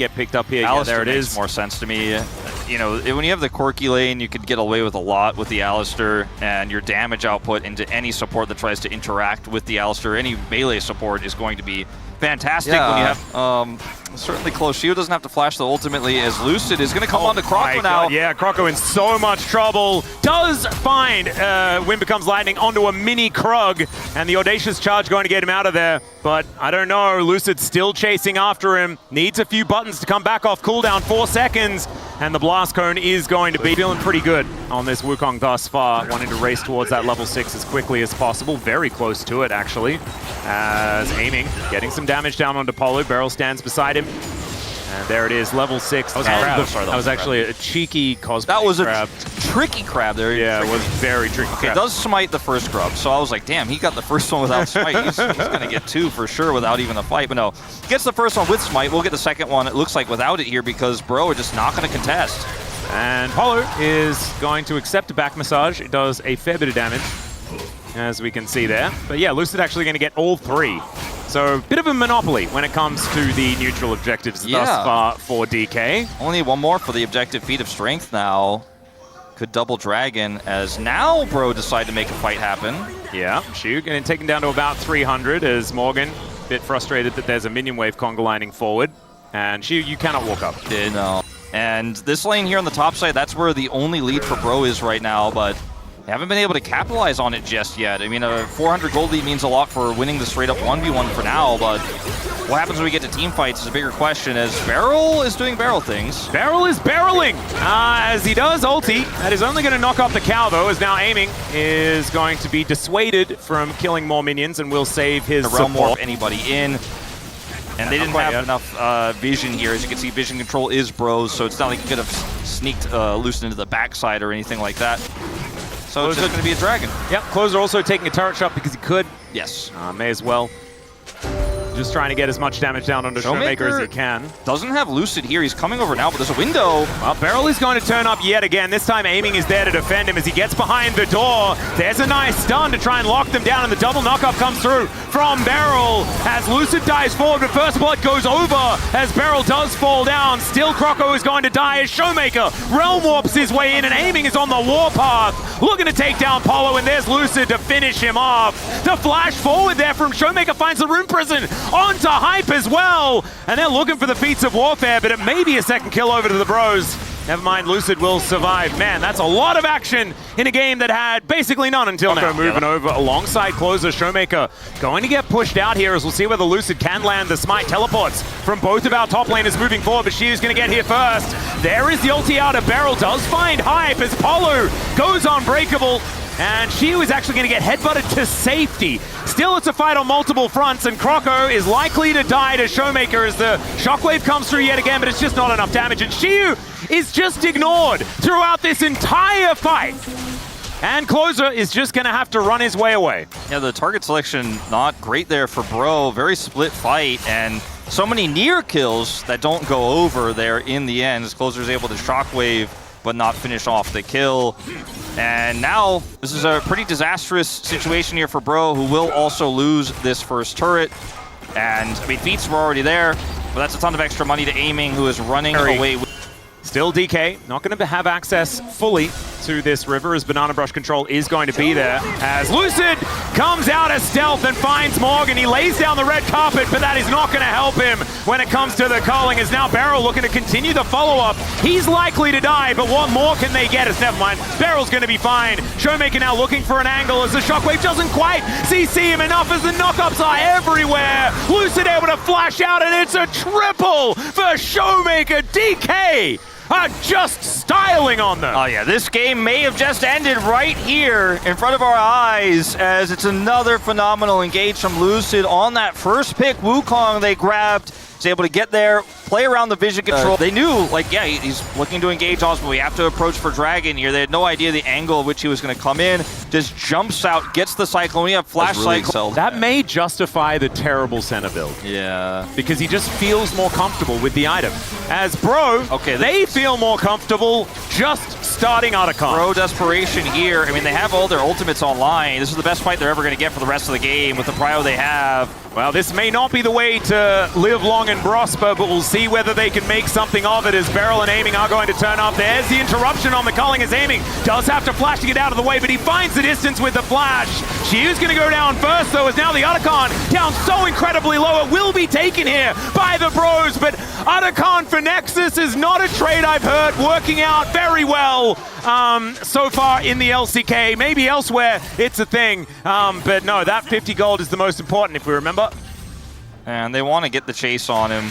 get picked up here. Alistair yeah, there it makes is. more sense to me. You know, when you have the Corky lane, you could get away with a lot with the Alistair, and your damage output into any support that tries to interact with the Alistair, any melee support is going to be fantastic when you have certainly close shield. Doesn't have to flash though ultimately, as Lucid is going to come on to Croco now. Yeah, Croco in so much trouble. Does find Wind Becomes Lightning onto a mini Krug, and the Audacious Charge going to get him out of there. But I don't know, Lucid still chasing after him. Needs a few buttons to come back off cooldown, 4 seconds. And the Blast Cone is going to be feeling pretty good on this Wukong thus far, wanting to race towards that level 6 as quickly as possible. Very close to it, actually. As aiming, getting some damage down onto Polo. Beryl stands beside him. And there it is, level 6. That was, that was actually a cheeky cosplay. That was crab. A tricky crab there. Yeah, it was very tricky crab. It does smite the first grub, so I was like, damn, he got the first one without smite. He's going to get 2 for sure without even a fight. But no, gets the first one with smite. We'll get the second one, it looks like, without it here because Bro are just not going to contest. And Polo is going to accept a back massage. It does a fair bit of damage, as we can see there. But yeah, Lucid actually going to get all 3. So, a bit of a monopoly when it comes to the neutral objectives thus far for DK. Only one more for the objective, Feat of Strength now. Could double Dragon, as now Bro decide to make a fight happen. Yeah, Shu getting taken down to about 300 as Morgan, a bit frustrated that there's a minion wave conga lining forward. And Shu, you cannot walk up. No. And this lane here on the top side, that's where the only lead for Bro is right now, but they haven't been able to capitalize on it just yet. I mean, a 400 gold lead means a lot for winning the straight-up 1v1 for now, but what happens when we get to team fights is a bigger question, as Beryl is doing Beryl things. Beryl is barreling as he does ulti. That is only going to knock off the cow, though, as now aiming is going to be dissuaded from killing more minions and will save his realm support. warp anybody in. And they didn't have enough vision here. As you can see, vision control is Bro's, so it's not like he could have sneaked Lucid into the backside or anything like that. So it's just going to be a dragon. Yep, Closer also taking a turret shot because he could. Yes. May as well. Just trying to get as much damage down onto Showmaker as he can. Doesn't have Lucid here. He's coming over now, but there's a window. Well, Beryl is going to turn up yet again. This time aiming is there to defend him as he gets behind the door. There's a nice stun to try and lock them down, and the double knockup comes through from Beryl as Lucid dives forward, but First Blood goes over as Beryl does fall down. Still Croco is going to die as Showmaker realm warps his way in, and aiming is on the warpath, looking to take down Polo, and there's Lucid to finish him off. The flash forward there from Showmaker finds the Rune Prison onto Hype as well, and they're looking for the feats of warfare, but it may be a second kill over to the Bros. Never mind, Lucid will survive. Man, that's a lot of action in a game that had basically none until now. Moving over alongside Closer, Showmaker going to get pushed out here, as we'll see whether Lucid can land the smite. Teleports from both of our top laners moving forward, but she is going to get here first. There is the ulti out of Beryl, does find Hype as Polo goes unbreakable. And Shiu is actually going to get headbutted to safety. Still, it's a fight on multiple fronts, and Croco is likely to die to Showmaker as the shockwave comes through yet again, but it's just not enough damage. And Shiu is just ignored throughout this entire fight. And Closer is just going to have to run his way away. Yeah, the target selection not great there for Bro. Very split fight, and so many near kills that don't go over there in the end, as Closer is able to shockwave but not finish off the kill. And now, this is a pretty disastrous situation here for Bro, who will also lose this first turret. And, I mean, feats were already there, but that's a ton of extra money to aiming, who is running away with. Still DK, not going to have access fully to this river, as Banana Brush control is going to be there. As Lucid comes out as stealth and finds Morgan. He lays down the red carpet, but that is not going to help him when it comes to the culling, as now Beryl looking to continue the follow-up. He's likely to die, but what more can they get? As never mind, Beryl's going to be fine. Showmaker now looking for an angle as the shockwave doesn't quite CC him enough, as the knockups are everywhere. Lucid able to flash out, and it's a triple for Showmaker. DK are just styling on them. Oh yeah, this game may have just ended right here in front of our eyes, as it's another phenomenal engage from Lucid on that first pick. Wukong they grabbed, was able to get there, play around the vision control. They knew, like, yeah, he's looking to engage us, but we have to approach for Dragon here. They had no idea the angle of which he was going to come in. Just jumps out, gets the Cyclone. We have Flash really Cycle. That may justify the terrible center build. Yeah. Because he just feels more comfortable with the item. As Bro, they feel more comfortable just starting Otacon. Bro desperation here. I mean, they have all their ultimates online. This is the best fight they're ever going to get for the rest of the game with the prio they have. Well, this may not be the way to live long and prosper, but we'll see whether they can make something of it as Beryl and Aiming are going to turn up. There's the interruption on the culling as Aiming does have to flash to get out of the way, but he finds the distance with the flash. Shiu's going to go down first, though, as now the Otacon down so incredibly low. It will be taken here by the Bros, but Otacon for Nexus is not a trade I've heard working out very well so far in the LCK. Maybe elsewhere it's a thing, but no, that 50 gold is the most important, if we remember. And they want to get the chase on him.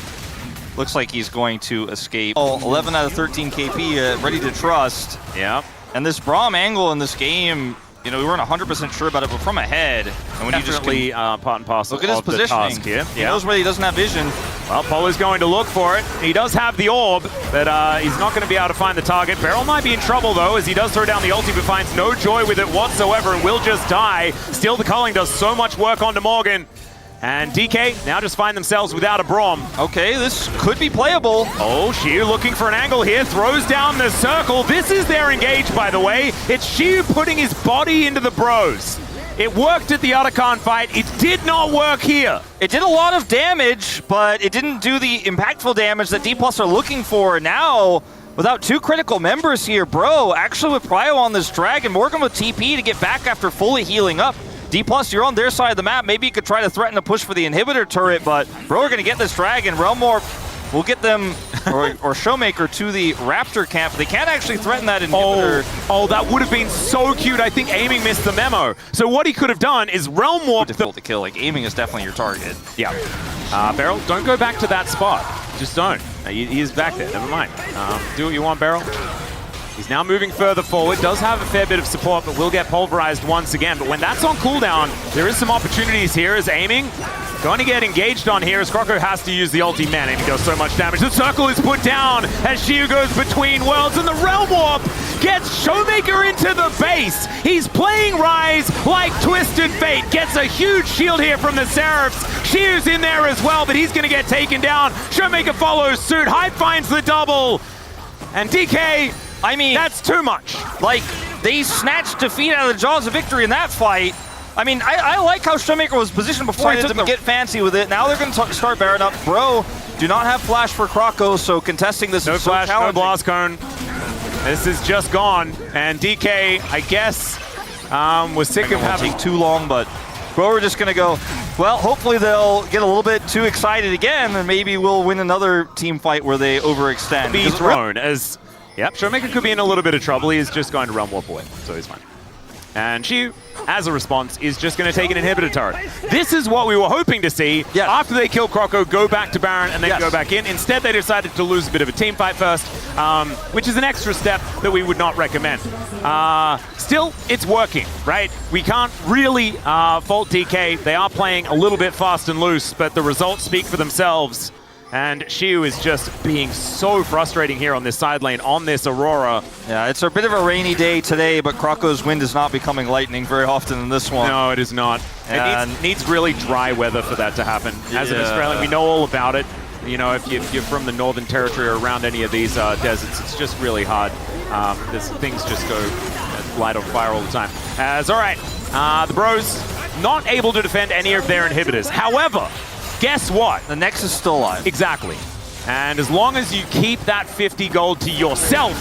Looks like he's going to escape. Oh, 11 out of 13 KP, ready to trust. Yeah. And this Braum angle in this game, you know, we weren't 100% sure about it, but from ahead, and when definitely you just part and parcel look at his of the positioning task here. He knows where he doesn't have vision. Well, Polo's going to look for it. He does have the orb, but he's not going to be able to find the target. Beryl might be in trouble, though, as he does throw down the ulti, but finds no joy with it whatsoever and will just die. Still, the culling does so much work onto Morgan. And DK now just find themselves without a Braum. Okay, this could be playable. Oh, Shiu looking for an angle here, throws down the circle. This is their engage, by the way. It's Shiu putting his body into the Bros. It worked at the Otacon fight. It did not work here. It did a lot of damage, but it didn't do the impactful damage that Dplus are looking for. Now, without two critical members here, bro, actually with Prio on this dragon, Morgan with TP to get back after fully healing up. Dplus, you're on their side of the map. Maybe you could try to threaten to push for the inhibitor turret, but bro, we're going to get this dragon. Realmore will get them, or Showmaker, to the Raptor camp. They can't actually threaten that inhibitor. Oh, that would have been so cute. I think Aiming missed the memo. So what he could have done is Realm Warp. Difficult to kill. Like, Aiming is definitely your target. Yeah. Beryl, don't go back to that spot. Just don't. He is back there. Never mind. Do what you want, Beryl. He's now moving further forward, does have a fair bit of support, but will get pulverized once again. But when that's on cooldown, there is some opportunities here as Aiming going to get engaged on here as Croco has to use the ulti. Man, Aiming does so much damage. The circle is put down as Shiu goes between worlds, and the Realm Warp gets Showmaker into the base. He's playing Rise like Twisted Fate. Gets a huge shield here from the Seraphs. Shiu's in there as well, but he's going to get taken down. Showmaker follows suit. Hype finds the double. And DK, I mean, that's too much. Like, they snatched defeat out of the jaws of victory in that fight. I mean, I like how Showmaker was positioned before he took them to get fancy with it. Now they're going to start Baron up. Bro, do not have flash for Croco, so contesting this is so flash, challenging. no blast cone. This is just gone. And DK, I guess, was sick of having... take too long, but bro, we're just going to go, well, hopefully they'll get a little bit too excited again, and maybe we'll win another team fight where they overextend. Be thrown as... Yep, Showmaker could be in a little bit of trouble. He is just going to Realm Warp away, so he's fine. And Shiu, as a response, is just going to take an inhibitor turret. This is what we were hoping to see. Yes. After they kill Croco, go back to Baron, and then go back in. Instead, they decided to lose a bit of a team fight first, which is an extra step that we would not recommend. Still, it's working, right? We can't really fault DK. They are playing a little bit fast and loose, but the results speak for themselves. And Shiu is just being so frustrating here on this side lane, on this Aurora. Yeah, it's a bit of a rainy day today, but Croco's wind is not becoming lightning very often in this one. No, it is not. It needs really dry weather for that to happen. As an Australian, we know all about it. You know, if you're from the Northern Territory or around any of these deserts, it's just really hard. Things just go light on fire all the time. All right, the Bros not able to defend any of their inhibitors. However, guess what? The Nexus is still alive. Exactly. And as long as you keep that 50 gold to yourself,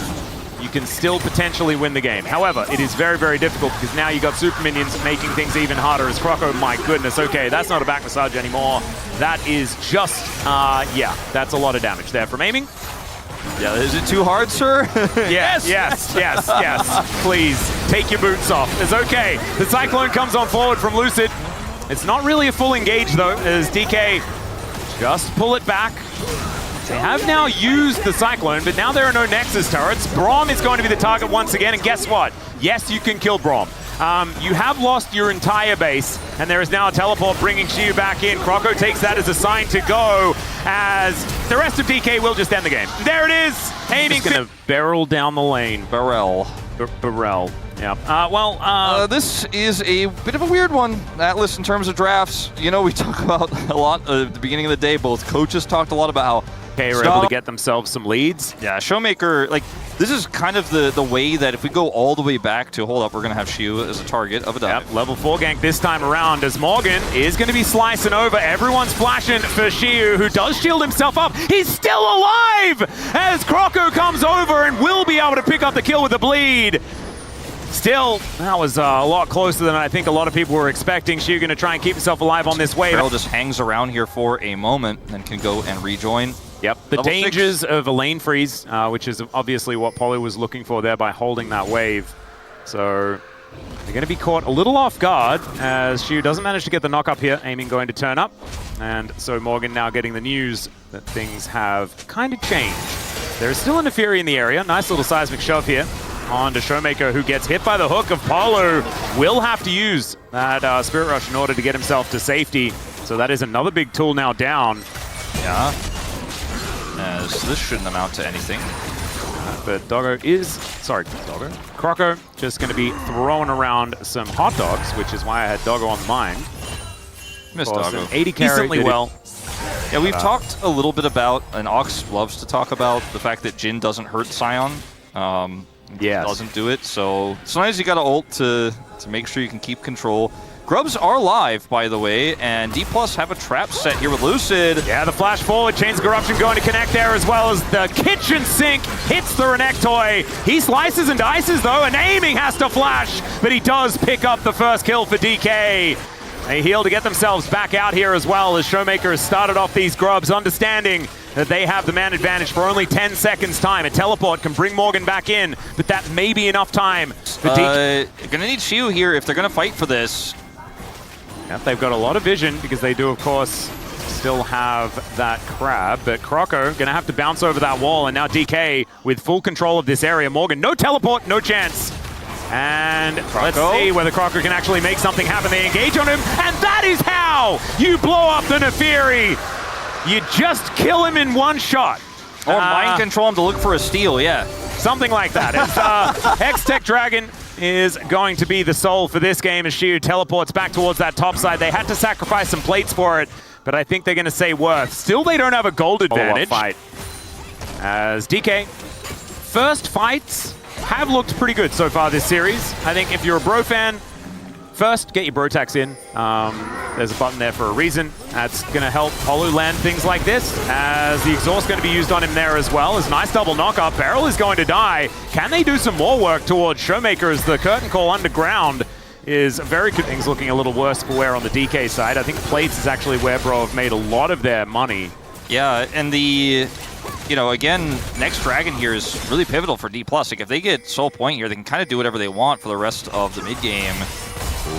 you can still potentially win the game. However, it is very, very difficult because now you got super minions making things even harder as Croco, my goodness, okay, that's not a back massage anymore. That is just, yeah, that's a lot of damage there from Aiming. Yeah, is it too hard, sir? Yes, yes, yes, yes. Please, take your boots off. It's okay. The Cyclone comes on forward from Lucid. It's not really a full engage, though, as DK just pull it back. They have now used the Cyclone, but now there are no Nexus turrets. Braum is going to be the target once again, and guess what? Yes, you can kill Braum. You have lost your entire base, and there is now a teleport bringing Shiu back in. Croco takes that as a sign to go, as the rest of DK will just end the game. There it is! Aiming to barrel down the lane. Barrel. Barrel. Yeah. This is a bit of a weird one, Atlas, in terms of drafts. You know, we talk about a lot at the beginning of the day. Both coaches talked a lot about how DK were able to get themselves some leads. Yeah, Showmaker, like, this is kind of the way that if we go all the way back to, hold up, we're going to have Shiu as a target of a dive. Yep, level 4 gank this time around as Morgan is going to be slicing over. Everyone's flashing for Shiu, who does shield himself up. He's still alive as Croco comes over and will be able to pick up the kill with the bleed. Still, that was a lot closer than I think a lot of people were expecting. Shiu going to try and keep himself alive on this wave. Beryl just hangs around here for a moment and can go and rejoin. Yep, the Level dangers 6. of a lane freeze, which is obviously what Poly was looking for there by holding that wave. So they're going to be caught a little off guard as Shiu doesn't manage to get the knock up here. Aiming going to turn up. And so Morgan now getting the news that things have kind of changed. There's still a Neferi in the area. Nice little seismic shove here on to Showmaker, who gets hit by the hook of Polo. Will have to use that Spirit Rush in order to get himself to safety. So that is another big tool now down. Yeah. As this shouldn't amount to anything. But Croco just going to be throwing around some hot dogs, which is why I had Doggo on the mind. Missed Doggo. 80 carry. Decently well. Yeah, we've talked a little bit about, and Ox loves to talk about, the fact that Jin doesn't hurt Sion. Yes. Doesn't do it, so sometimes you got to ult to make sure you can keep control. Grubs are live, by the way, and Dplus have a trap set here with Lucid. Yeah, the flash forward, Chains of Corruption going to connect there, as well as the kitchen sink hits the Renekton. He slices and dices though, and Aiming has to flash, but he does pick up the first kill for DK. They heal to get themselves back out here as well, as Showmaker has started off these Grubs, understanding that they have the man advantage for only 10 seconds time. A teleport can bring Morgan back in, but that may be enough time for DK. Gonna need Shiu here if they're gonna fight for this. Yep, they've got a lot of vision because they do, of course, still have that crab. But Croco going to have to bounce over that wall, and now DK with full control of this area. Morgan, no teleport, no chance. And let's see whether Croco can actually make something happen. They engage on him, and that is how you blow up the Neferi. You just kill him in one shot. Or mind control him to look for a steal, yeah. Something like that. It's X-Tech Dragon is going to be the soul for this game as Shiu teleports back towards that top side. They had to sacrifice some plates for it, but I think they're going to say worth. Still, they don't have a gold advantage. Fight. As DK, first fights have looked pretty good so far this series. I think if you're a Bro fan, first, get your bro tax in. There's a button there for a reason. That's going to help Polu land things like this, as the exhaust going to be used on him there as well. As nice double knock-up. Beryl is going to die. Can they do some more work towards Showmaker as the curtain call underground is very good. Things looking a little worse for wear on the DK side. I think plates is actually where Bro have made a lot of their money. Yeah, and again, next Dragon here is really pivotal for Dplus. Like, if they get Soul Point here, they can kind of do whatever they want for the rest of the mid-game.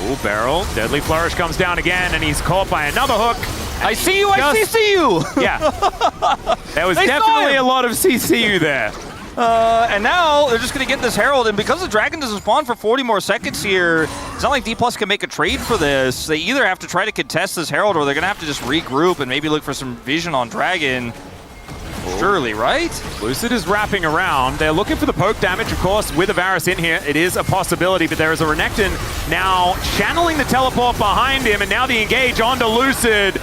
Ooh, Beryl. Deadly Flourish comes down again, and he's caught by another hook. I see you, I CC you! Yeah. There was definitely a lot of CCU there. And now they're just going to get this Herald, and because the Dragon doesn't spawn for 40 more seconds here, it's not like Dplus can make a trade for this. They either have to try to contest this Herald, or they're going to have to just regroup and maybe look for some vision on Dragon. Surely, right? Lucid is wrapping around. They're looking for the poke damage, of course, with a Varus in here. It is a possibility, but there is a Renekton now channeling the teleport behind him, and now the engage onto Lucid.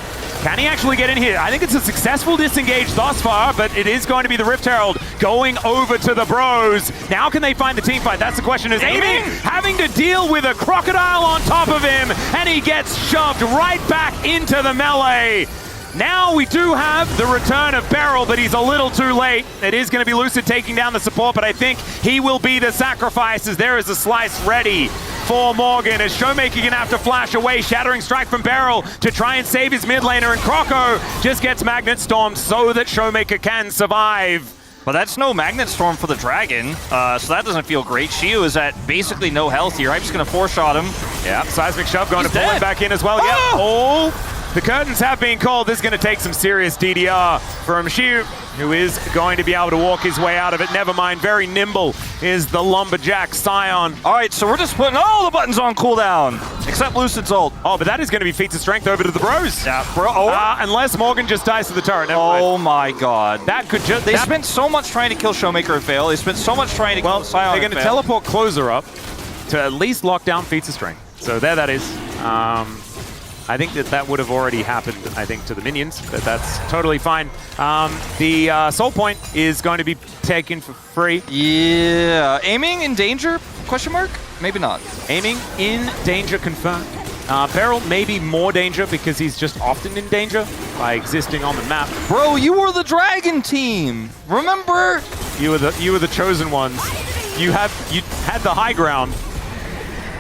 Can he actually get in here? I think it's a successful disengage thus far, but it is going to be the Rift Herald going over to the Bros. Now can they find the team fight? That's the question. Is Aiming having to deal with a crocodile on top of him, and he gets shoved right back into the melee. Now we do have the return of Beryl, but he's a little too late. It is going to be Lucid taking down the support, but I think he will be the sacrifice as there is a slice ready for Morgan. As Showmaker going to have to flash away. Shattering Strike from Beryl to try and save his mid laner, and Croco just gets Magnet Stormed so that Showmaker can survive. But that's no Magnet Storm for the Dragon, so that doesn't feel great. Shiu is at basically no health here. I'm just going to 4-shot him. Yeah, Seismic Shove going to pull him back in as well. Oh! Yeah, the curtains have been called. This is going to take some serious DDR from Shiu, who is going to be able to walk his way out of it. Never mind, very nimble is the Lumberjack Scion. All right, so we're just putting all the buttons on cooldown, except Lucid's ult. Oh, but that is going to be feats of strength over to the Bros. Yeah, bro. Unless Morgan just dies to the turret. Oh my god. That could just... They spent so much trying to kill Showmaker and fail. They spent so much trying to kill Scion. They're going to teleport Closer up to at least lock down feats of strength. So there that is. I think that would have already happened, I think, to the minions, but that's totally fine. The soul point is going to be taken for free. Yeah. Aiming in danger? Question mark? Maybe not. Aiming in danger confirmed. Beryl may be more danger because he's just often in danger by existing on the map. Bro, you were the dragon team. Remember? You were the chosen ones. You had the high ground.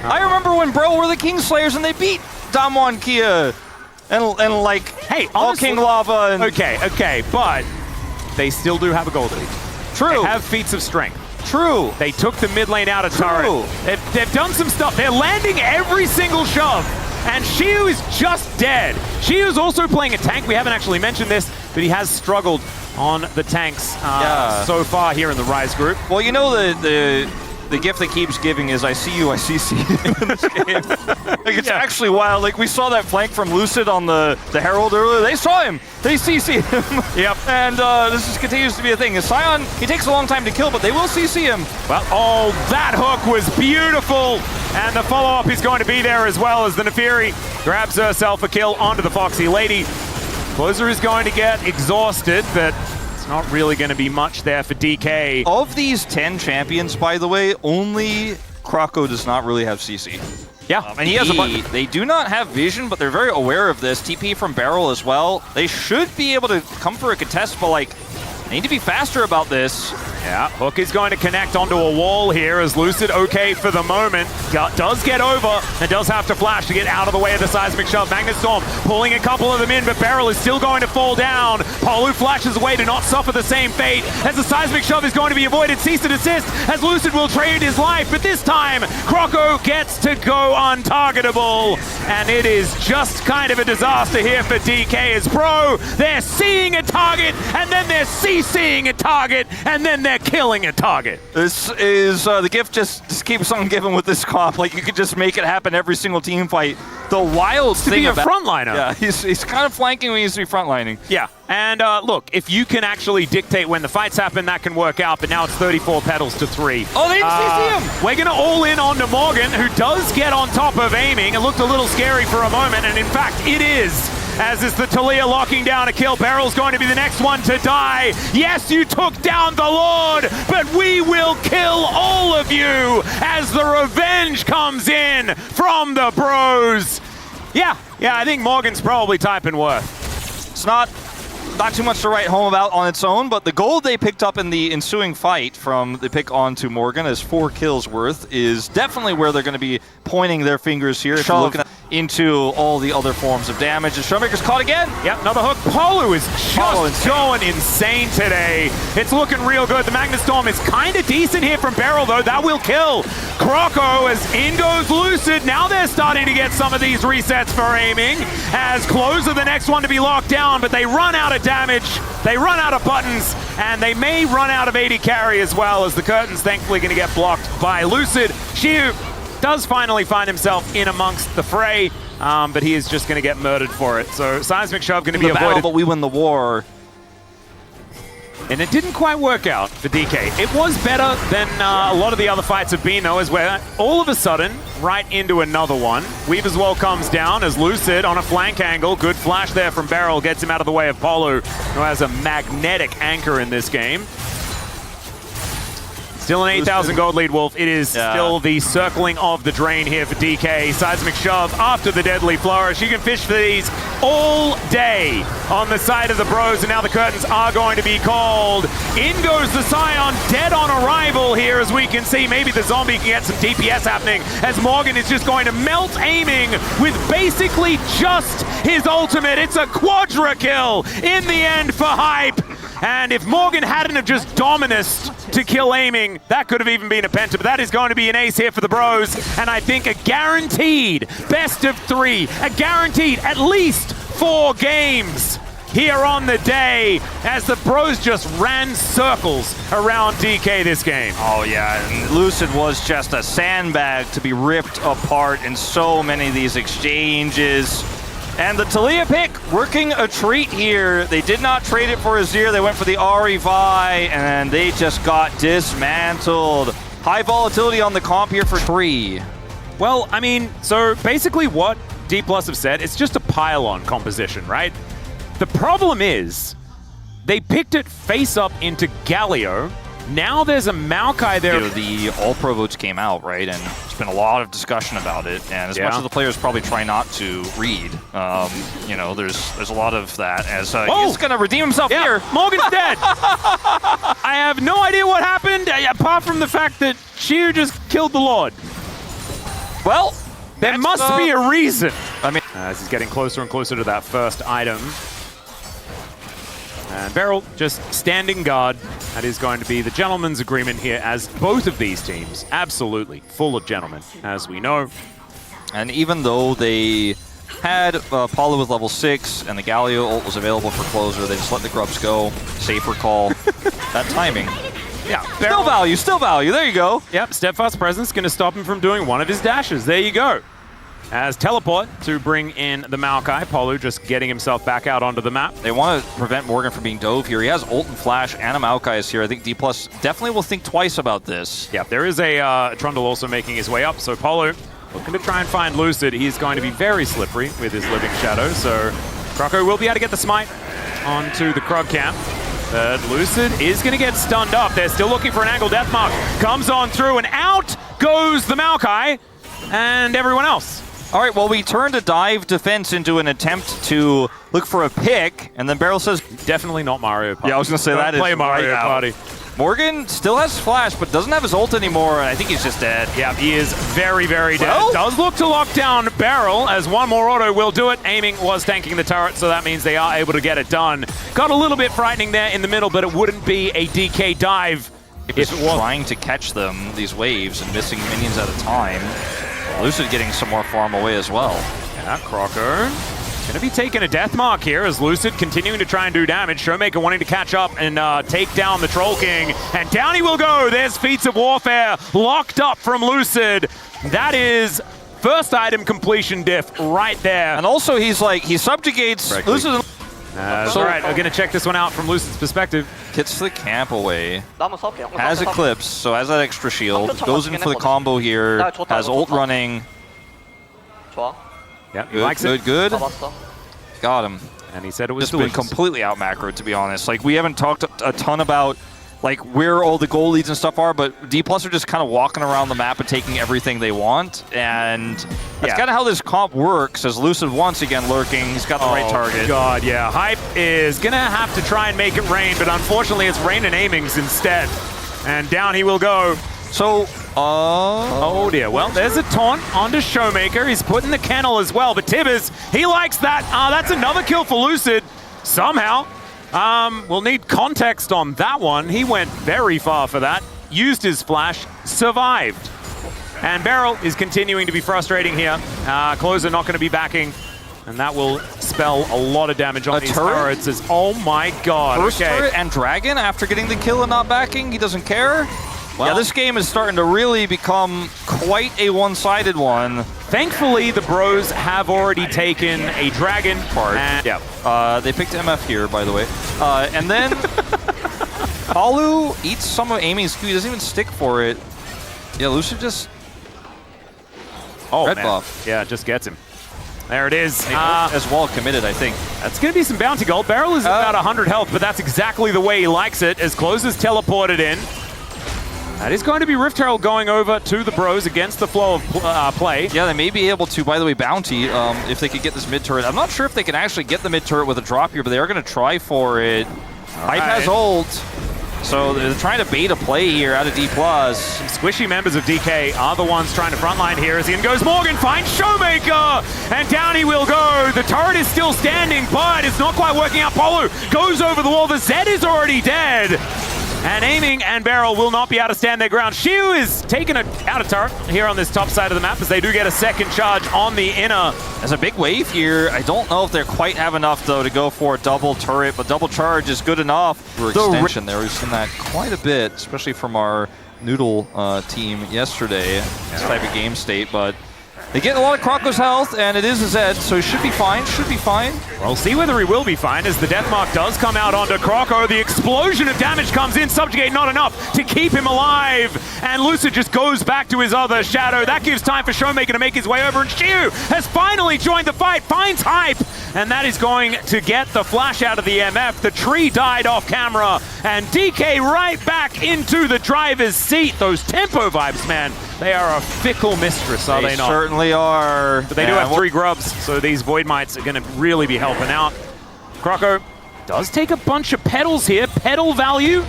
I remember when Bro were the Kingslayers and they beat Damwon Kia and like, hey, all honestly, King Lava. And okay, but they still do have a gold lead. True. They have feats of strength. True. They took the mid lane out of turret. They've done some stuff. They're landing every single shove. And Shiu is just dead. Shiu's also playing a tank. We haven't actually mentioned this, but he has struggled on the tanks so far here in the Rise group. Well, you know the gift that keeps giving is I see you, I CC in this game. Like, it's actually wild. Like, we saw that flank from Lucid on the Herald earlier. They saw him. They CC him. Yep. And this just continues to be a thing. Sion, he takes a long time to kill, but they will CC him. Well, oh, that hook was beautiful. And the follow-up is going to be there as well as the Nefiri grabs herself a kill onto the Foxy Lady. Closer is going to get exhausted, but not really going to be much there for DK. Of these 10 champions, by the way, only Croco does not really have CC. Yeah. And he has a button. They do not have vision, but they're very aware of this. TP from Beryl as well. They should be able to come for a contest, but like, they need to be faster about this. Yeah, Hook is going to connect onto a wall here as Lucid, okay for the moment, does get over and does have to flash to get out of the way of the seismic shove. Magnetstorm pulling a couple of them in, but Beryl is still going to fall down. Polu flashes away to not suffer the same fate as the seismic shove is going to be avoided. Cease and desist as Lucid will trade his life, but this time Croco gets to go untargetable, and it is just kind of a disaster here for DK as Bro, they're seeing a target and then they're CCing a target and then they're killing a target. This is the gift just keeps on giving with this comp. Like, you could just make it happen every single team fight. The wild thing to be a frontliner. Yeah, he's kind of flanking when he needs to be frontlining. Yeah, and look, if you can actually dictate when the fights happen, that can work out, but now it's 34 petals to 3. Oh, they didn't CC him! We're going to all in onto Morgan, who does get on top of aiming. It looked a little scary for a moment, and in fact, it is. As is the Talia locking down a kill. Beryl's going to be the next one to die. Yes, you took down the Lord, but we will kill all of you as the revenge comes in from the Bros. Yeah, I think Morgan's probably typing worth. It's not too much to write home about on its own, but the gold they picked up in the ensuing fight from the pick onto Morgan as 4 kills worth is definitely where they're going to be pointing their fingers here. If you're looking into all the other forms of damage. And Showmaker's caught again. Yep, another hook. Polu is just going insane today. It's looking real good. The Magnetstorm is kind of decent here from Beryl, though. That will kill Croco as in goes Lucid. Now they're starting to get some of these resets for aiming as Closer the next one to be locked down, but they run out of damage. They run out of buttons, and they may run out of AD carry as well, as the Curtain's thankfully going to get blocked by Lucid. Shiu does finally find himself in amongst the fray, but he is just going to get murdered for it. So Seismic Shove going to be avoided. But we win the war. And it didn't quite work out for DK. It was better than a lot of the other fights have been, though, as we're all of a sudden right into another one. Weave as well comes down as Lucid on a flank angle. Good flash there from Beryl, gets him out of the way of Polu, who has a magnetic anchor in this game. Still an 8,000 gold lead, Wolf. It is still the circling of the drain here for DK. Seismic Shove after the deadly flourish. You can fish for these all day on the side of the Bros, and now the Curtains are going to be called. In goes the Scion, dead on arrival here, as we can see. Maybe the Zombie can get some DPS happening, as Morgan is just going to melt aiming with basically just his ultimate. It's a quadra kill in the end for Hype. And if Morgan hadn't have just Dominus to kill aiming, that could have even been a penta, but that is going to be an ace here for the Bros. And I think a guaranteed best of 3, a guaranteed at least 4 games here on the day, as the Bros just ran circles around DK this game. Oh yeah, and Lucid was just a sandbag to be ripped apart in so many of these exchanges. And the Talia pick working a treat here. They did not trade it for Azir. They went for the Ahri Vi, and they just got dismantled. High volatility on the comp here for 3. Well, I mean, so basically what Dplus have said, it's just a pylon composition, right? The problem is, they picked it face up into Galio. Now there's a Maokai there. You know, the All-Pro votes came out, right? And there's been a lot of discussion about it. And as much as the players probably try not to read, you know, there's a lot of that. As he's going to redeem himself here. Morgan's dead. I have no idea what happened, apart from the fact that Chiu just killed the Lord. Well, there must be a reason. I mean, as he's getting closer and closer to that first item. And Beryl just standing guard. That is going to be the gentleman's agreement here, as both of these teams, absolutely full of gentlemen, as we know. And even though they had Paulo with level 6 and the Galio ult was available for closer, they just let the grubs go. Safer call. That timing. Yeah, Still value. There you go. Yep, Steadfast Presence going to stop him from doing one of his dashes. There you go. As teleport to bring in the Maokai. Polu just getting himself back out onto the map. They want to prevent Morgan from being dove here. He has ult and flash, and a Maokai is here. I think Dplus definitely will think twice about this. Yeah, there is a Trundle also making his way up. So Polu looking to try and find Lucid. He's going to be very slippery with his Living Shadow. So Croco will be able to get the smite onto the Krug camp. But Lucid is going to get stunned up. They're still looking for an angle. Deathmark comes on through, and out goes the Maokai and everyone else. All right, well, we turned a dive defense into an attempt to look for a pick, and then Beryl says... Definitely not Mario Party. Yeah, I was going to say that is play Mario Party. Morgan still has flash, but doesn't have his ult anymore, and I think he's just dead. Yeah, he is very, very dead. Well, does look to lock down Beryl, as one more auto will do it. Aiming was tanking the turret, so that means they are able to get it done. Got a little bit frightening there in the middle, but it wouldn't be a DK dive if it was trying to catch them, these waves, and missing minions at a time. Lucid getting some more farm away as well. Yeah, Crocker gonna be taking a death mark here as Lucid continuing to try and do damage. Showmaker wanting to catch up and take down the Troll King. And down he will go. There's Feats of Warfare locked up from Lucid. That is first item completion diff right there. And also he subjugates Lucid. All right, I'm gonna check this one out from Lucid's perspective. Gets the camp away, has Eclipse, so has that extra shield, goes in for the combo here, has ult running. Yeah, he likes it. Good. Got him. And he said it was just been completely out macroed, to be honest. Like, we haven't talked a ton about like where all the goal leads and stuff are, but Dplus are just kind of walking around the map and taking everything they want, and that's kind of how this comp works, as Lucid once again lurking. He's got the right target. Oh god, yeah. Hype is gonna have to try and make it rain, but unfortunately it's rain and aimings instead. And down he will go. So, oh dear, well, there's a taunt onto Showmaker. He's putting the kennel as well, but Tibbers, he likes that. That's another kill for Lucid, somehow. We'll need context on that one. He went very far for that. Used his flash, survived. And Beryl is continuing to be frustrating here. Closer not going to be backing. And that will spell a lot of damage on these turrets. Oh my god. First turret and Dragon after getting the kill and not backing. He doesn't care. Well, yeah, this game is starting to really become quite a one-sided one. Thankfully, the bros have already taken a dragon part. They picked MF here, by the way. And then Palu eats some of Amy's Q. He doesn't even stick for it. Yeah, Lucid just... red buff. Yeah, just gets him. There it is. As well committed, I think. That's going to be some bounty gold. Beryl is about 100 health, but that's exactly the way he likes it, as Close is teleported in. That is going to be Rift Herald going over to the bros against the flow of play. Yeah, they may be able to, by the way, bounty, if they could get this mid-turret. I'm not sure if they can actually get the mid-turret with a drop here, but they are going to try for it. Hype has ult, so they're trying to bait a play here out of Dplus. Some squishy members of DK are the ones trying to frontline here, as in goes Morgan, finds Showmaker, and down he will go. The turret is still standing, but it's not quite working out. Polo goes over the wall. The Zed is already dead. And Aiming and Beryl will not be able to stand their ground. Shiu is taking it out of turret here on this top side of the map, as they do get a second charge on the inner. There's a big wave here. I don't know if they quite have enough, though, to go for a double turret, but double charge is good enough for extension there. We've seen that quite a bit, especially from our Noodle team yesterday. This type of game state, but They get a lot of Croco's health, and it is a Zed, so he should be fine, We'll see whether he will be fine as the Deathmark does come out onto Croco. The explosion of damage comes in, Subjugate not enough to keep him alive, and Lucid just goes back to his other shadow. That gives time for Showmaker to make his way over, and Shiu has finally joined the fight, finds Hype, and that is going to get the flash out of the MF. The tree died off camera, and DK right back into the driver's seat. Those tempo vibes, man, they are a fickle mistress, are they not? They certainly are. But they do have 3 grubs, so these Void Mites are going to really be helping out. Croco does take a bunch of petals here, petal value,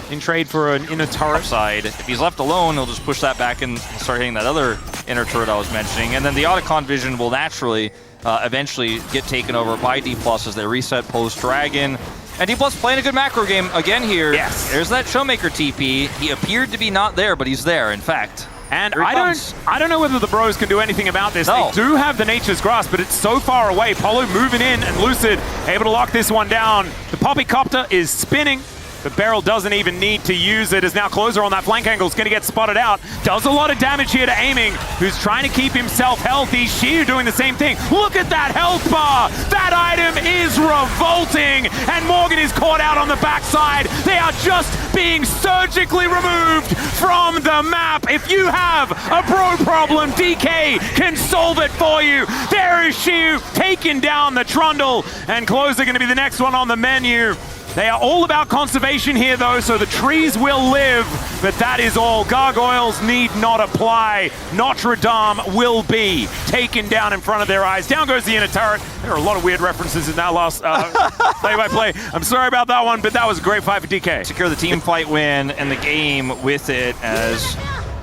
in trade for an inner turret. Side. If he's left alone, he'll just push that back and start hitting that other inner turret I was mentioning. And then the Otacon vision will naturally eventually get taken over by Dplus as they reset post-Dragon. And Dplus playing a good macro game again here. Yes. There's that Showmaker TP. He appeared to be not there, but he's there, in fact. And I don't know whether the bros can do anything about this. No. They do have the Nature's Grasp, but it's so far away. Polo moving in, and Lucid able to lock this one down. The Poppycopter is spinning, but Beryl doesn't even need to use it, as now Closer on that flank angle is going to get spotted out. Does a lot of damage here to Aiming, who's trying to keep himself healthy. Shiu doing the same thing. Look at that health bar. That item is revolting, and Morgan is caught out on the backside. They are just being surgically removed from the map. If you have a bro problem, DK can solve it for you. There is Shiu taking down the Trundle, and Closer going to be the next one on the menu. They are all about conservation here, though, so the trees will live, but that is all. Gargoyles need not apply. Notre Dame will be taken down in front of their eyes. Down goes the inner turret. There are a lot of weird references in that last play-by-play. I'm sorry about that one, but that was a great fight for DK. Secure the team fight win and the game with it, as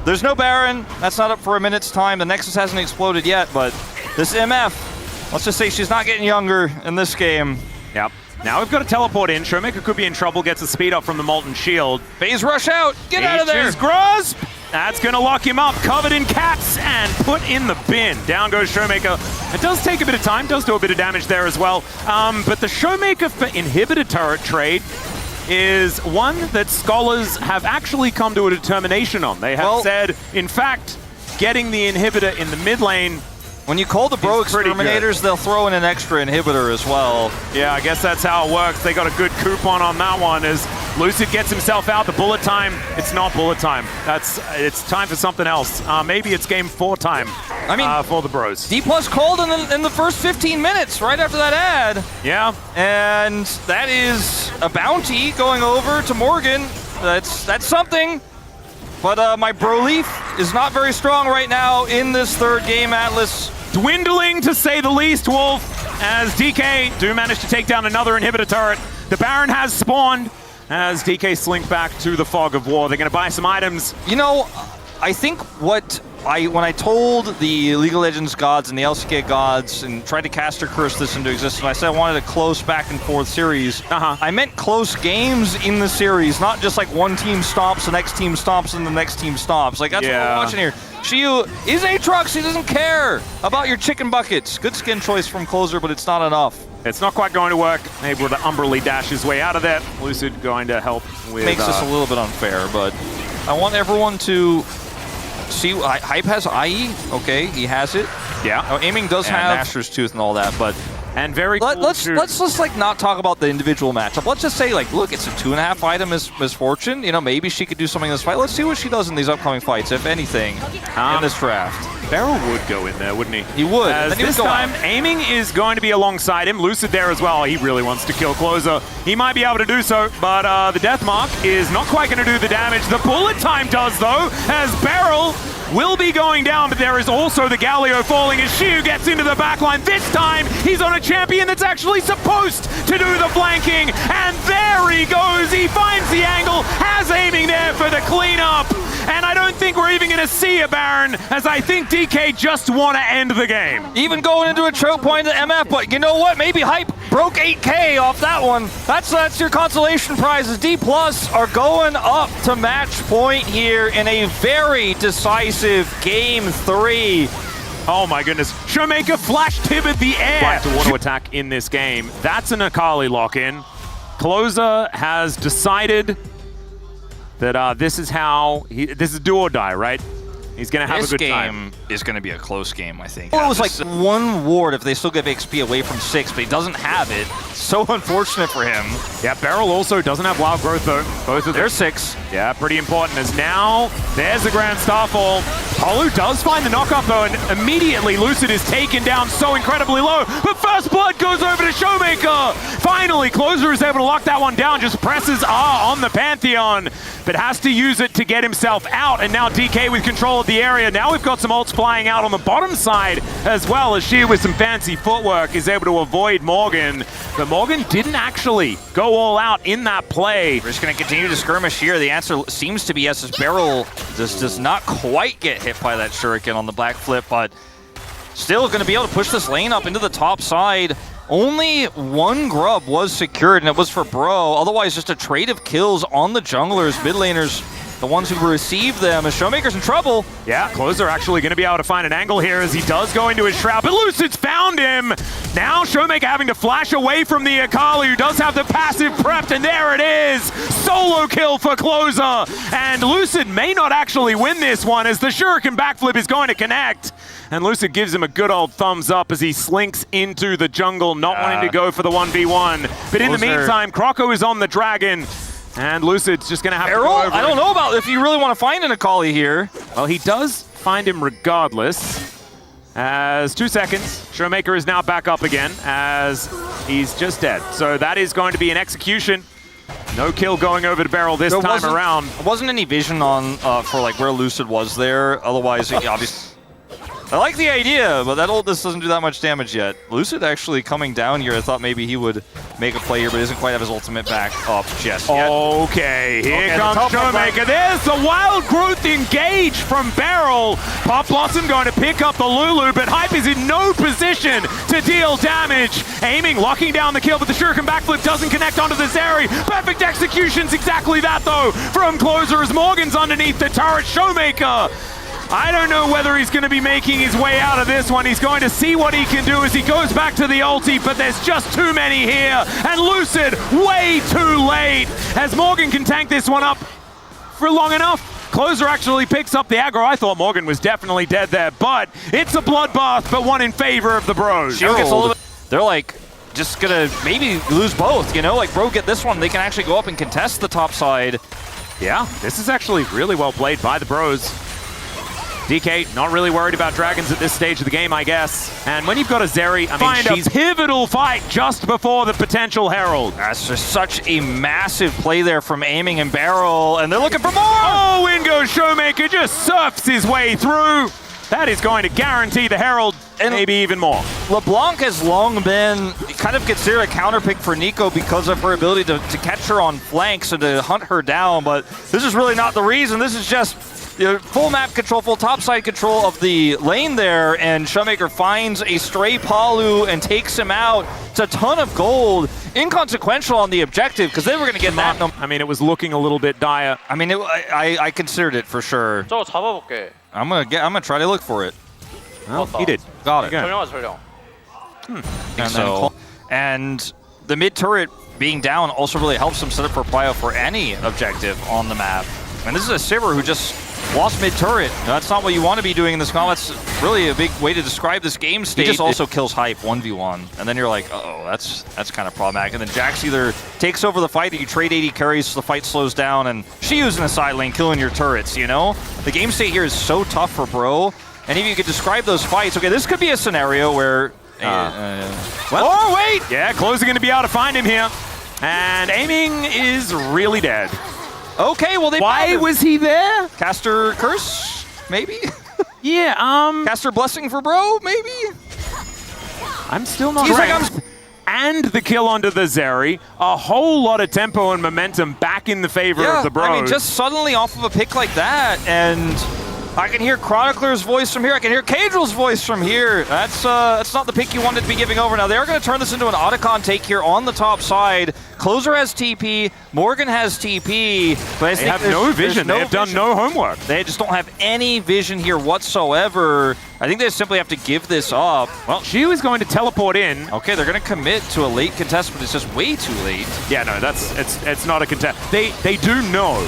there's no Baron. That's not up for a minute's time. The Nexus hasn't exploded yet, but this MF, let's just say she's not getting younger in this game. Yep. Now we've got to teleport in. Showmaker could be in trouble, gets a speed up from the Molten Shield. Phase rush out, get out of there! Nature's Grasp! That's going to lock him up, covered in cats, and put in the bin. Down goes Showmaker. It does take a bit of time, does do a bit of damage there as well. But the Showmaker for inhibitor turret trade is one that scholars have actually come to a determination on. They have said, in fact, getting the inhibitor in the mid lane, when you call the bro exterminators, they'll throw in an extra inhibitor as well. Yeah, I guess that's how it works. They got a good coupon on that one as Lucid gets himself out. The bullet time, it's not bullet time. It's time for something else. Maybe it's game 4 time for the bros. Dplus called in the first 15 minutes, right after that ad. Yeah. And that is a bounty going over to Morgan. That's something. But my bro leaf is not very strong right now in this third game, Atlas. Dwindling, to say the least, Wolf, as DK do manage to take down another inhibitor turret. The Baron has spawned as DK slink back to the fog of war. They're going to buy some items. You know, I think when I told the League of Legends gods and the LCK gods and tried to caster curse this into existence, I said I wanted a close back and forth series. I meant close games in the series, not just like one team stomps, the next team stomps, and the next team stomps. Like, that's what we're watching here. Shiu is Aatrox. He doesn't care about your chicken buckets. Good skin choice from Closer, but it's not enough. It's not quite going to work. Able to Umberly dash his way out of that. Lucid going to help with... Makes this a little bit unfair, but I want everyone to see. Hype has IE. Okay, he has it. Yeah. Now, Aiming does have Asher's Tooth and all that, but... And very cool let's just like not talk about the individual matchup. Let's just say, like, look, it's a 2.5 item misfortune. You know, maybe she could do something in this fight. Let's see what she does in these upcoming fights, if anything, in this draft. Beryl would go in there, wouldn't he? He would. As this time, Aiming is going to be alongside him. Lucid there as well. He really wants to kill Closer. He might be able to do so, but the Deathmark is not quite going to do the damage. The bullet time does, though, as Beryl will be going down, but there is also the Galio falling as Shiu gets into the backline. This time, he's on a champion that's actually supposed to do the flanking, and there he goes. He finds the angle, has Aiming there for the cleanup, and I don't think we're even going to see a Baron, as I think DK just want to end the game. Even going into a choke point at MF, but you know what? Maybe Hype broke 8K off that one. That's your consolation prizes. Dplus are going up to match point here in a very decisive game 3. Oh my goodness. Showmaker flash tibbered the air. Back to auto attack in this game. That's an Akali lock-in. Closer has decided that this is how this is do or die, right? He's going to have a good time. This game is going to be a close game, I think. Well, it was like one ward if they still give XP away from 6, but he doesn't have it. So unfortunate for him. Yeah, Beryl also doesn't have wild growth, though. Both of them. There's 6. Yeah, pretty important, as now there's the Grand Starfall. Holu does find the knockup, though, and immediately Lucid is taken down so incredibly low. But First Blood goes over to Showmaker. Finally, Closer is able to lock that one down, just presses R on the Pantheon, but has to use it to get himself out. And now DK with control of the area. Now we've got some ults flying out on the bottom side as well, as she, with some fancy footwork, is able to avoid Morgan. But Morgan didn't actually go all out in that play. We're just going to continue to skirmish here. The answer seems to be yes, as Beryl does not quite get hit by that shuriken on the black flip, but still going to be able to push this lane up into the top side. Only one grub was secured, and it was for Bro. Otherwise, just a trade of kills on the junglers, mid laners, the ones who received them, as Showmaker's in trouble. Yeah, Closer actually going to be able to find an angle here as he does go into his Shroud, but Lucid's found him! Now Showmaker having to flash away from the Akali, who does have the passive prepped, and there it is! Solo kill for Closer! And Lucid may not actually win this one, as the Shuriken backflip is going to connect. And Lucid gives him a good old thumbs up as he slinks into the jungle, not wanting to go for the 1v1. But in the meantime, Croco is on the dragon. And Lucid's just going to have to go over. I don't know about if you really want to find an Akali here. Well, he does find him regardless. As 2 seconds, Showmaker is now back up again as he's just dead. So that is going to be an execution. No kill going over to Beryl this time around. There wasn't any vision on for like where Lucid was there. Otherwise, obviously. I like the idea, but that ultus doesn't do that much damage yet. Lucid actually coming down here. I thought maybe he would make a play here, but he doesn't quite have his ultimate back up just yet. Okay, here comes Showmaker. There's the wild growth engage from Beryl. Pop Blossom going to pick up the Lulu, but Hype is in no position to deal damage. Aiming, locking down the kill, but the Shuriken backflip doesn't connect onto the Zeri. Perfect execution's exactly that, though, from Closer as Morgan's underneath the turret. Showmaker, I don't know whether he's going to be making his way out of this one. He's going to see what he can do as he goes back to the ulti, but there's just too many here. And Lucid, way too late, as Morgan can tank this one up for long enough. Closer actually picks up the aggro. I thought Morgan was definitely dead there, but it's a bloodbath, but one in favor of the Bros. They're like just going to maybe lose both, you know? Like, Bro get this one, they can actually go up and contest the top side. Yeah, this is actually really well played by the Bros. DK not really worried about dragons at this stage of the game, I guess. And when you've got a Zeri, I mean, she's a pivotal fight just before the potential Herald. That's just such a massive play there from Aiming and Beryl, and they're looking for more! Oh, in goes Showmaker, just surfs his way through. That is going to guarantee the Herald, and maybe even more. LeBlanc has long been kind of considered a counterpick for Nico because of her ability to catch her on flanks and to hunt her down, but this is really not the reason. This is just full map control, full topside control of the lane there, and Showmaker finds a stray Palu and takes him out. It's a ton of gold, inconsequential on the objective, because they were going to get that. I mean, it was looking a little bit dire. I mean, I considered it for sure. 저거 잡아볼게. I'm gonna try to look for it. Well, he did. Got it. 전령. And the mid turret being down also really helps them set up for Prio for any objective on the map. And this is a Sivir who just lost mid-turret. That's not what you want to be doing in this comp. That's really a big way to describe this game state. He just also kills Hype 1v1. And then you're like, uh-oh, that's kind of problematic. And then Jax either takes over the fight or you trade 80 carries so the fight slows down, and she using the side lane, killing your turrets, you know? The game state here is so tough for Bro. And if you could describe those fights, okay, this could be a scenario where... oh, wait! Yeah, Closer going to be able to find him here. And Aiming is really dead. Okay, well, why was he there? Caster Curse, maybe? Yeah, Caster Blessing for Bro, maybe? I'm still not sure. And the kill onto the Zeri. A whole lot of tempo and momentum back in the favor of the Bros. I mean, just suddenly off of a pick like that, and I can hear Chronicler's voice from here. I can hear Cadrill's voice from here. That's not the pick you wanted to be giving over. Now, they're going to turn this into an Otacon take here on the top side. Closer has TP. Morgan has TP. But they have no vision. They have done no homework. They just don't have any vision here whatsoever. I think they simply have to give this up. Well, she was going to teleport in. Okay, they're going to commit to a late contest, but it's just way too late. Yeah, no, it's not a contest. They do know.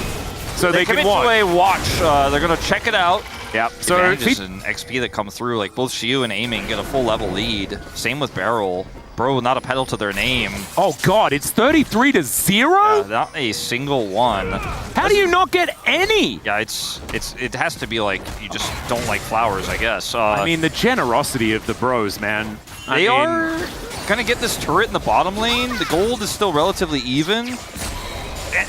So they can commit to a watch. They're going to check it out. Yeah. So advantages and XP that come through. Like both Shiu and Aiming get a full level lead. Same with Beryl. Bro, not a pedal to their name. oh god, it's 33-0. Not a single one. How do you not get any? Yeah, it has to be like you just don't like flowers, I guess. I mean, the generosity of the bros, man. They are gonna get this turret in the bottom lane. The gold is still relatively even.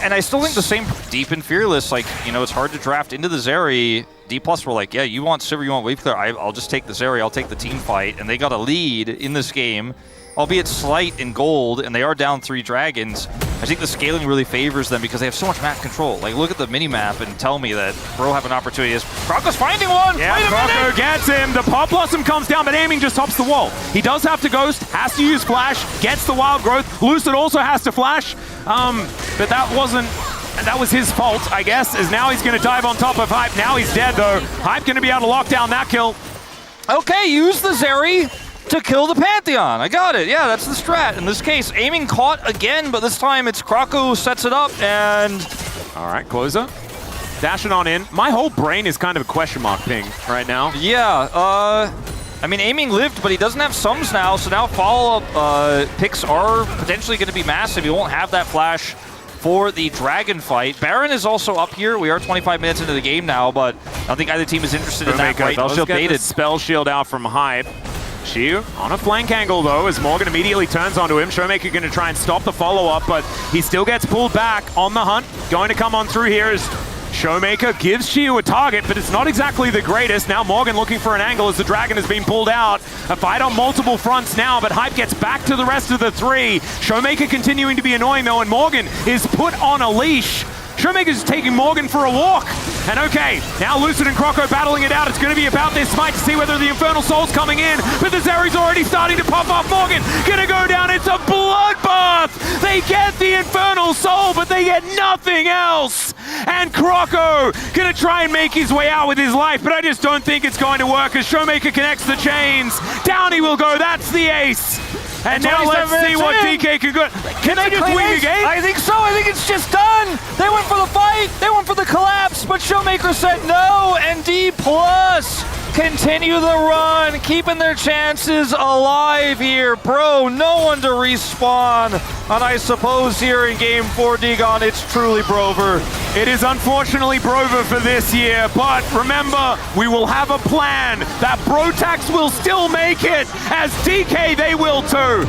And I still think the same Deep and Fearless, like, you know, it's hard to draft into the Zeri. Dplus were like, yeah, you want Sivir, you want Wave Clear, I'll just take the Zeri, I'll take the team fight. And they got a lead in this game, albeit slight in gold, and they are down 3 dragons. I think the scaling really favors them because they have so much map control. Like, look at the mini-map and tell me that Bro have an opportunity. Kroko's finding one! Yeah, Wait a Kroko minute! gets him. The Pop Blossom comes down, but Aiming just hops the wall. He does have to Ghost, has to use Flash, gets the Wild Growth. Lucid also has to Flash, but that was his fault, I guess, as now he's going to dive on top of Hype. Now he's dead, though. Hype going to be able to lock down that kill. Okay, use the Zeri to kill the Pantheon. I got it. Yeah, that's the strat. In this case, Aiming caught again, but this time it's Kroko who sets it up, and... All right, closer. Dashing on in. My whole brain is kind of a question mark ping right now. Yeah, I mean, Aiming lived, but he doesn't have sums now, so now follow-up picks are potentially going to be massive. He won't have that flash for the dragon fight. Baron is also up here. We are 25 minutes into the game now, but I don't think either team is interested in that right now. Spell shield baited. Spell shield out from Hype. Shiu on a flank angle though, as Morgan immediately turns onto him. Showmaker going to try and stop the follow-up, but he still gets pulled back on the hunt. Going to come on through here as Showmaker gives Shiu a target, but it's not exactly the greatest. Now Morgan looking for an angle as the Dragon has been pulled out. A fight on multiple fronts now, but Hype gets back to the rest of the 3. Showmaker continuing to be annoying though, and Morgan is put on a leash. Showmaker's taking Morgan for a walk. And okay, now Lucid and Kroko battling it out. It's going to be about this smite to see whether the Infernal Soul's coming in, but the Zeri's already starting to pop off. Morgan gonna go down. It's a bloodbath. They get the Infernal Soul, but they get nothing else. And Kroko gonna try and make his way out with his life, but I just don't think it's going to work as Showmaker connects the chains. Down he will go. That's the ace. And now let's see what DK can go. Can they just win the game? I think so. I think it's just done. They went for the fight. They went for the collapse, but Showmaker said no, and Dplus continue the run, keeping their chances alive here. Bro, no one to respawn. And I suppose here in Game 4, Digon, it's truly Brover. It is unfortunately Brover for this year, but remember, we will have a plan. That Brotax will still make it. As DK, they will too.